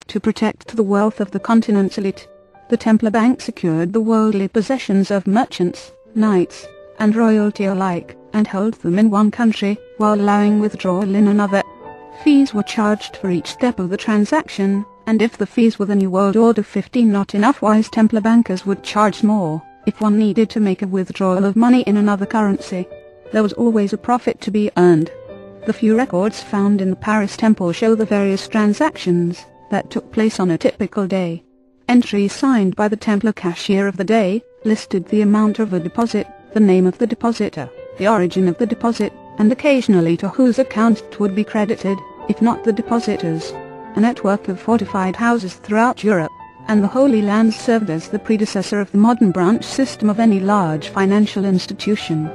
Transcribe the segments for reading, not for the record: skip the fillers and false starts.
to protect the wealth of the continent's elite. The Templar Bank secured the worldly possessions of merchants, knights, and royalty alike, and held them in one country, while allowing withdrawal in another. Fees were charged for each step of the transaction, and if the fees were the New World Order 15 not enough, wise Templar bankers would charge more, if one needed to make a withdrawal of money in another currency. There was always a profit to be earned. The few records found in the Paris Temple show the various transactions that took place on a typical day. Entries signed by the Templar cashier of the day listed the amount of a deposit, the name of the depositor, the origin of the deposit, and occasionally to whose account it would be credited, if not the depositor's. A network of fortified houses throughout Europe and the Holy Land served as the predecessor of the modern branch system of any large financial institution.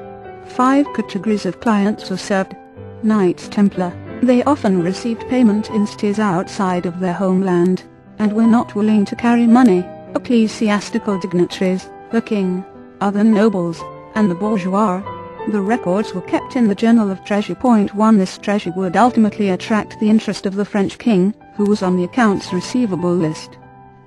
5 categories of clients were served. Knights Templar. They often received payment in cities outside of their homeland, and were not willing to carry money. Ecclesiastical dignitaries, the king, other nobles, and the bourgeois. The records were kept in the Journal of Treasure. 1 This treasure would ultimately attract the interest of the French king, who was on the accounts receivable list.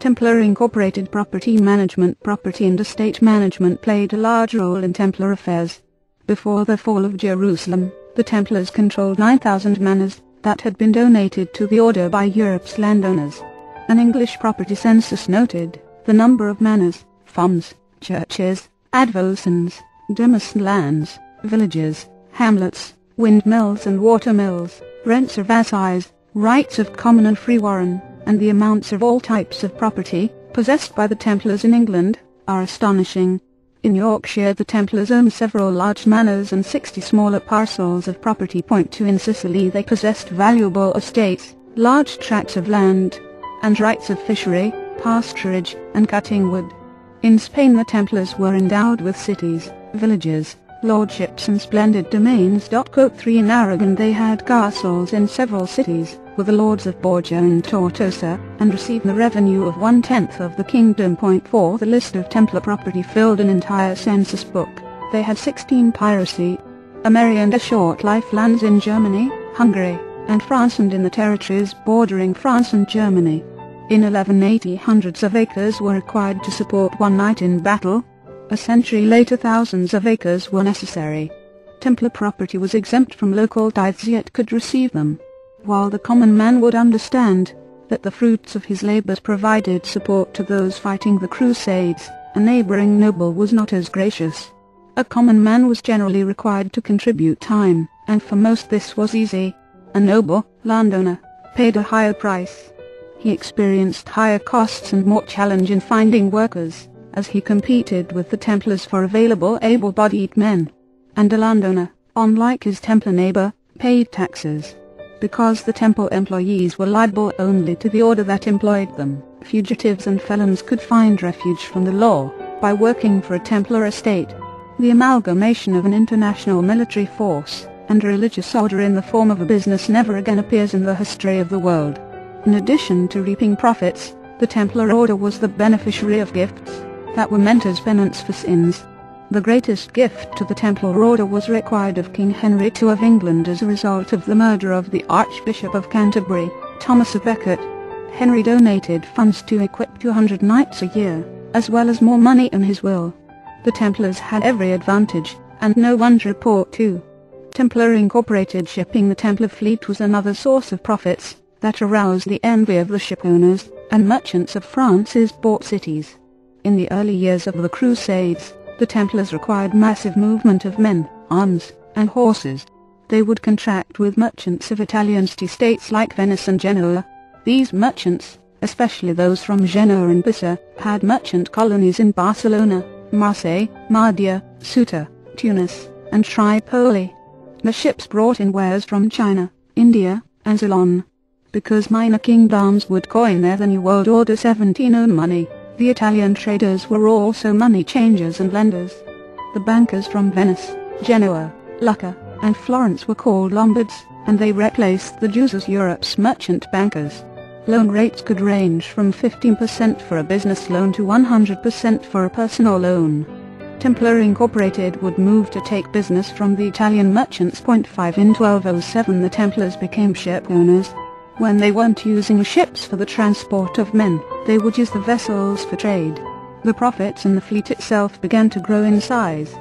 Templar Incorporated property management. Property and estate management played a large role in Templar affairs. Before the fall of Jerusalem, the Templars controlled 9,000 manors that had been donated to the order by Europe's landowners. An English property census noted the number of manors, farms, churches, advowsons, demesne lands, villages, hamlets, windmills and watermills, rents or vassais, rights of common and free warren, and the amounts of all types of property possessed by the Templars in England are astonishing. In Yorkshire the Templars owned several large manors and 60 smaller parcels of property. 2 In Sicily they possessed valuable estates, large tracts of land, and rights of fishery, pasturage, and cutting wood. In Spain the Templars were endowed with cities, villages, lordships and splendid domains. 3 In Aragon they had castles in several cities, were the lords of Borja and Tortosa, and received the revenue of 1/10 of the kingdom. 4 The list of Templar property filled an entire census book. They had 16 piracy, a merry and a short life lands in Germany, Hungary, and France, and in the territories bordering France and Germany. In 1180 hundreds of acres were required to support one knight in battle. A century later thousands of acres were necessary. Templar property was exempt from local tithes yet could receive them, while the common man would understand that the fruits of his labors provided support to those fighting the Crusades. A neighboring noble was not as gracious. A common man was generally required to contribute time, and for most this was easy. A noble, landowner, paid a higher price. He experienced higher costs and more challenge in finding workers, as he competed with the Templars for available able-bodied men. And a landowner, unlike his Templar neighbor, paid taxes. Because the temple employees were liable only to the order that employed them, fugitives and felons could find refuge from the law by working for a Templar estate. The amalgamation of an international military force and a religious order in the form of a business never again appears in the history of the world. In addition to reaping profits, the Templar order was the beneficiary of gifts that were meant as penance for sins. The greatest gift to the Templar order was required of King Henry II of England as a result of the murder of the Archbishop of Canterbury, Thomas of Becket. Henry donated funds to equip 200 knights a year, as well as more money in his will. The Templars had every advantage, and no one to report to. Templar Incorporated shipping. The Templar fleet was another source of profits that aroused the envy of the shipowners and merchants of France's port cities. In the early years of the Crusades, the Templars required massive movement of men, arms, and horses. They would contract with merchants of Italian city-states like Venice and Genoa. These merchants, especially those from Genoa and Pisa, had merchant colonies in Barcelona, Marseille, Mahdia, Ceuta, Tunis, and Tripoli. The ships brought in wares from China, India, and Ceylon. Because minor kingdoms would coin there the New World Order 17 money, the Italian traders were also money changers and lenders. The bankers from Venice, Genoa, Lucca, and Florence were called Lombards, and they replaced the Jews as Europe's merchant bankers. Loan rates could range from 15% for a business loan to 100% for a personal loan. Templar Incorporated would move to take business from the Italian merchants. 5 In 1207 the Templars became ship owners. When they weren't using ships for the transport of men, they would use the vessels for trade. The profits in the fleet itself began to grow in size.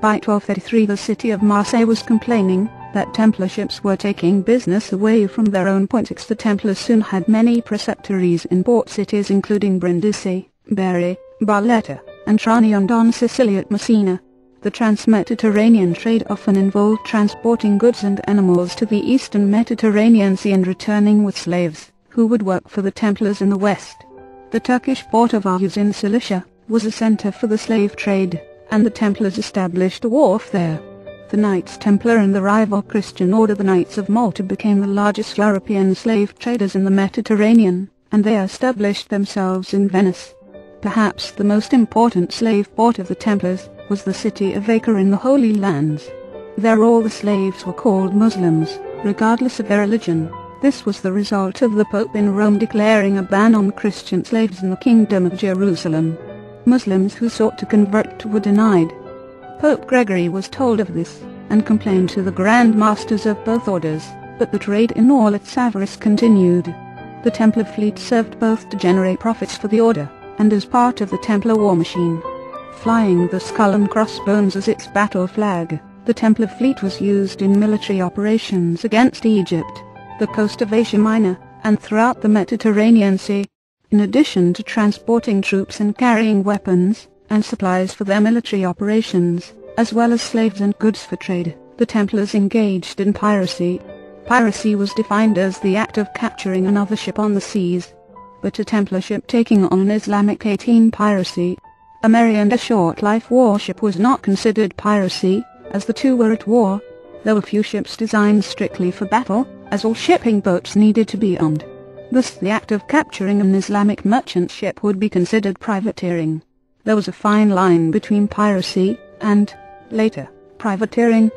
By 1233 the city of Marseille was complaining that Templar ships were taking business away from their own points. The Templars soon had many preceptories in port cities including Brindisi, Bari, Barletta, and Trani on Sicily at Messina. The trans-Mediterranean trade often involved transporting goods and animals to the eastern Mediterranean Sea and returning with slaves, who would work for the Templars in the west. The Turkish port of Aarhus in Cilicia was a center for the slave trade, and the Templars established a wharf there. The Knights Templar and the rival Christian order the Knights of Malta became the largest European slave traders in the Mediterranean, and they established themselves in Venice. Perhaps the most important slave port of the Templars was the city of Acre in the Holy Lands. There all the slaves were called Muslims, regardless of their religion. This was the result of the Pope in Rome declaring a ban on Christian slaves in the Kingdom of Jerusalem. Muslims who sought to convert were denied. Pope Gregory was told of this, and complained to the Grand Masters of both orders, but the trade in all its avarice continued. The Templar fleet served both to generate profits for the order, and as part of the Templar war machine. Flying the skull and crossbones as its battle flag, the Templar fleet was used in military operations against Egypt, the coast of Asia Minor, and throughout the Mediterranean Sea. In addition to transporting troops and carrying weapons and supplies for their military operations, as well as slaves and goods for trade, the Templars engaged in piracy. Piracy was defined as the act of capturing another ship on the seas. But a Templar ship taking on an Islamic 18 piracy, a merry and a short-life warship was not considered piracy, as the two were at war. There were few ships designed strictly for battle, as all shipping boats needed to be armed. Thus the act of capturing an Islamic merchant ship would be considered privateering. There was a fine line between piracy and, later, privateering.